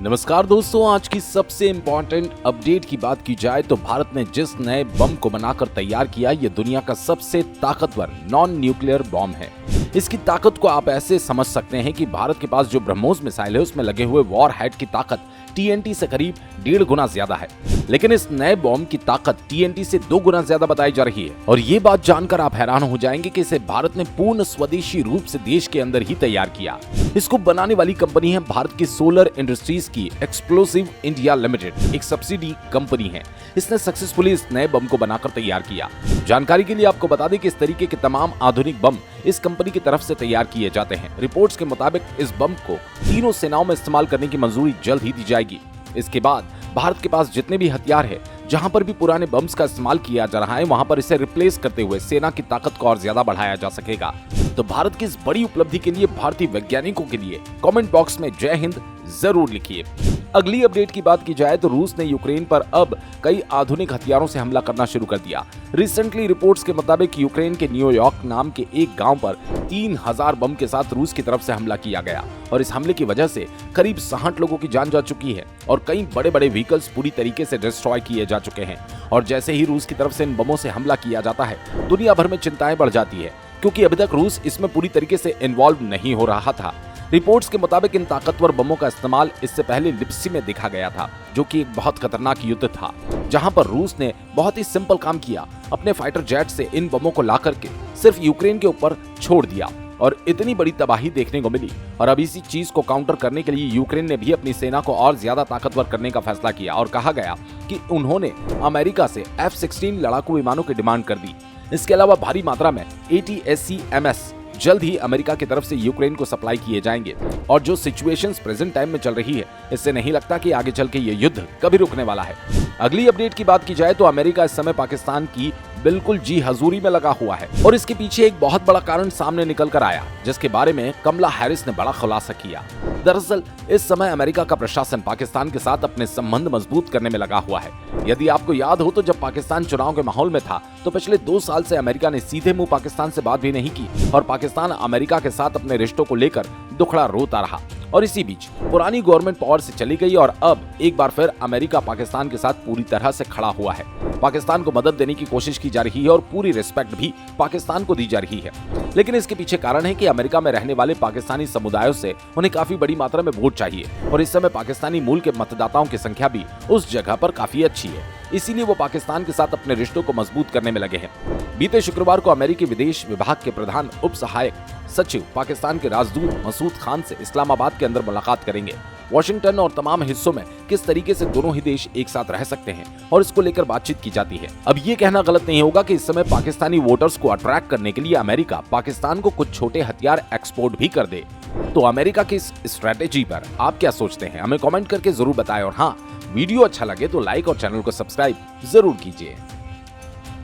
नमस्कार दोस्तों, आज की सबसे इम्पोर्टेंट अपडेट की बात की जाए तो भारत ने जिस नए बम को बनाकर तैयार किया, ये दुनिया का सबसे ताकतवर नॉन न्यूक्लियर बम है। इसकी ताकत को आप ऐसे समझ सकते हैं कि भारत के पास जो ब्रह्मोस मिसाइल है उसमें लगे हुए वॉर हेड की ताकत टीएनटी से करीब 1.5 गुना ज्यादा है, लेकिन इस नए बम की ताकत टीएनटी से 2 गुना ज्यादा बताई जा रही है। और ये बात जानकर आप हैरान हो जाएंगे कि इसे भारत ने पूर्ण स्वदेशी रूप से देश के अंदर ही तैयार किया। इसको बनाने वाली कंपनी है भारत की सोलर इंडस्ट्रीज की एक्सप्लोसिव इंडिया लिमिटेड, एक सब्सिडी कंपनी है। इसने सक्सेसफुली इस नए बम को बनाकर तैयार किया। जानकारी के लिए आपको बता दें कि इस तरीके के तमाम आधुनिक बम इस कंपनी की तरफ से तैयार किए जाते हैं। रिपोर्ट्स के मुताबिक इस बम को तीनों सेनाओं में इस्तेमाल करने की मंजूरी जल्द ही दी जाएगी। इसके बाद भारत के पास जितने भी हथियार है, जहां पर भी पुराने बम्स का इस्तेमाल किया जा रहा है, वहां पर इसे रिप्लेस करते हुए सेना की ताकत को और ज्यादा बढ़ाया जा सकेगा। तो भारत की इस बड़ी उपलब्धि के लिए भारतीय वैज्ञानिकों के लिए कमेंट बॉक्स में जय हिंद जरूर लिखिए। अगली अपडेट की बात की जाए तो रूस ने यूक्रेन पर अब कई आधुनिक हथियारों से हमला करना शुरू कर दिया। रिसेंटली रिपोर्ट्स के मुताबिक यूक्रेन के न्यूयॉर्क नाम के एक गांव पर 3000 बम के साथ रूस की तरफ से हमला किया गया और इस हमले की वजह से करीब 60 लोगों की जान जा चुकी है और कई बड़े बड़े व्हीकल्स पूरी तरीके से डिस्ट्रॉय किए जा चुके हैं। और जैसे ही रूस की तरफ से इन बमों से हमला किया जाता है, दुनिया भर में चिंताएं बढ़ जाती है, क्योंकि अभी तक रूस इसमें पूरी तरीके से इन्वॉल्व नहीं हो रहा था। रिपोर्ट्स के मुताबिक इन ताकतवर बमों का इस्तेमाल इससे पहले लिप्सी में देखा गया था, जो कि एक बहुत खतरनाक युद्ध था, जहां पर रूस ने बहुत ही सिंपल काम किया। अपने फाइटर जेट से इन बमों को ला करके सिर्फ यूक्रेन के ऊपर छोड़ दिया और इतनी बड़ी तबाही देखने को मिली। और अब इसी चीज को काउंटर करने के लिए यूक्रेन ने भी अपनी सेना को और ज्यादा ताकतवर करने का फैसला किया और कहा गया कि उन्होंने अमेरिका से F-16 लड़ाकू विमानों की डिमांड कर दी। इसके अलावा भारी मात्रा में ATACMS जल्द ही अमेरिका की तरफ से यूक्रेन को सप्लाई किए जाएंगे। और जो सिचुएशंस प्रेजेंट टाइम में चल रही है, इससे नहीं लगता कि आगे चल के ये युद्ध कभी रुकने वाला है। अगली अपडेट की बात की जाए तो अमेरिका इस समय पाकिस्तान की बिल्कुल जी हजूरी में लगा हुआ है और इसके पीछे एक बहुत बड़ा कारण सामने निकल कर आया, जिसके बारे में कमला हैरिस ने बड़ा खुलासा किया। दरअसल इस समय अमेरिका का प्रशासन पाकिस्तान के साथ अपने संबंध मजबूत करने में लगा हुआ है। यदि आपको याद हो तो जब पाकिस्तान चुनाव के माहौल में था, तो पिछले 2 साल से अमेरिका ने सीधे मुंह पाकिस्तान से बात भी नहीं की और पाकिस्तान अमेरिका के साथ अपने रिश्तों को लेकर दुखड़ा रोता रहा। और इसी बीच पुरानी गवर्नमेंट पावर से चली गई और अब एक बार फिर अमेरिका पाकिस्तान के साथ पूरी तरह से खड़ा हुआ है। पाकिस्तान को मदद देने की कोशिश की जा रही है और पूरी रिस्पेक्ट भी पाकिस्तान को दी जा रही है। लेकिन इसके पीछे कारण है कि अमेरिका में रहने वाले पाकिस्तानी समुदायों से उन्हें काफी बड़ी मात्रा में वोट चाहिए और इस समय पाकिस्तानी मूल के मतदाताओं की संख्या भी उस जगह पर काफी अच्छी है। इसीलिए वो पाकिस्तान के साथ अपने रिश्तों को मजबूत करने में लगे हैं। बीते शुक्रवार को अमेरिकी विदेश विभाग के प्रधान उप सहायक सचिव पाकिस्तान के राजदूत मसूद खान से इस्लामाबाद के अंदर मुलाकात करेंगे। वॉशिंगटन और तमाम हिस्सों में किस तरीके से दोनों ही देश एक साथ रह सकते हैं और इसको लेकर बातचीत की जाती है। अब ये कहना गलत नहीं होगा कि इस समय पाकिस्तानी वोटर्स को अट्रैक्ट करने के लिए अमेरिका पाकिस्तान को कुछ छोटे हथियार एक्सपोर्ट भी कर दे। तो अमेरिका की इस स्ट्रेटेजी पर आप क्या सोचते हैं, हमें कमेंट करके जरूर बताएं। और हाँ, वीडियो अच्छा लगे तो लाइक और चैनल को सब्सक्राइब जरूर कीजिए।